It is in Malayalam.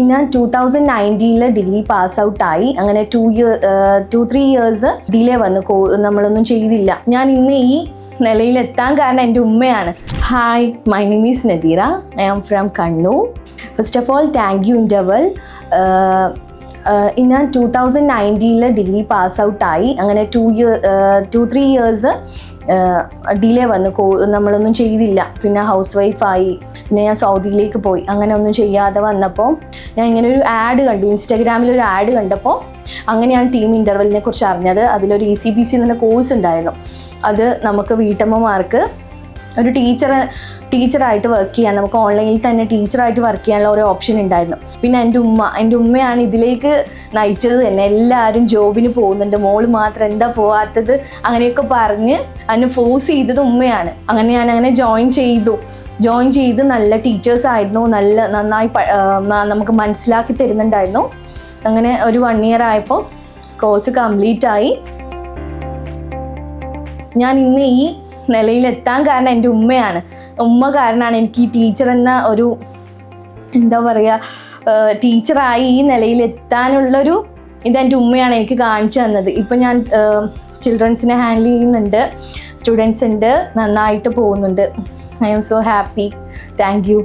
ഞാൻ 2019 ഡിഗ്രി പാസ് ഔട്ടായി. അങ്ങനെ 2-3 ഇയേഴ്സ് ഡിലേ വന്നു, നമ്മളൊന്നും ചെയ്തില്ല. ഞാൻ ഇന്ന് ഈ നിലയിലെത്താൻ കാരണം എൻ്റെ ഉമ്മയാണ്. Hi, my name is Nadeera. I am from Kannur. First of all thank you interval. ഞാൻ 2019 ഡിഗ്രി പാസ് ഔട്ടായി. അങ്ങനെ 2-3 ഇയേഴ്സ് ഡിലേ വന്നു, നമ്മളൊന്നും ചെയ്തില്ല. പിന്നെ ഹൗസ് വൈഫായി. പിന്നെ ഞാൻ സൗദിയിലേക്ക് പോയി. അങ്ങനെ ഒന്നും ചെയ്യാതെ വന്നപ്പോൾ ഞാൻ ഇങ്ങനെ ഒരു ആഡ് കണ്ടു, ഇൻസ്റ്റാഗ്രാമിലൊരു ആഡ് കണ്ടപ്പോൾ അങ്ങനെയാണ് ടീം ഇൻ്റർവെല്ലിനെ കുറിച്ച് അറിഞ്ഞത്. അതിലൊരു ECPC എന്ന കോഴ്സ് ഉണ്ടായിരുന്നു. അത് നമുക്ക് വീട്ടമ്മമാർക്ക് ഒരു ടീച്ചറായിട്ട് വർക്ക് ചെയ്യാൻ, നമുക്ക് ഓൺലൈനിൽ തന്നെ ടീച്ചറായിട്ട് വർക്ക് ചെയ്യാനുള്ള ഒരു ഓപ്ഷൻ ഉണ്ടായിരുന്നു. പിന്നെ എൻ്റെ ഉമ്മയാണ് ഇതിലേക്ക് നയിച്ചത് തന്നെ. എല്ലാവരും ജോബിന് പോകുന്നുണ്ട്, മോള് മാത്രം എന്താ പോകാത്തത്, അങ്ങനെയൊക്കെ പറഞ്ഞ് അതിനെ ഫോഴ്സ് ചെയ്തത് ഉമ്മയാണ്. അങ്ങനെ ഞാൻ ജോയിൻ ചെയ്ത് നല്ല ടീച്ചേഴ്സായിരുന്നു, നന്നായി നമുക്ക് മനസ്സിലാക്കി തരുന്നുണ്ടായിരുന്നു. അങ്ങനെ ഒരു 1 ഇയർ ആയപ്പോൾ കോഴ്സ് കംപ്ലീറ്റ് ആയി. ഞാൻ ഇന്ന് ഈ നിലയിലെത്താൻ കാരണം എൻ്റെ ഉമ്മയാണ്. ഉമ്മ കാരണമാണ് എനിക്ക് ഈ ടീച്ചർ എന്ന ഒരു എന്താ പറയുക, ടീച്ചറായി ഈ നിലയിലെത്താനുള്ളൊരു ഇതെൻ്റെ ഉമ്മയാണ് എനിക്ക് കാണിച്ചു തന്നത്. ഇപ്പം ഞാൻ ചിൽഡ്രൻസിനെ ഹാൻഡിൽ ചെയ്യുന്നുണ്ട്, സ്റ്റുഡൻസ് ഉണ്ട്, നന്നായിട്ട് പോകുന്നുണ്ട്. I am so happy. Thank U.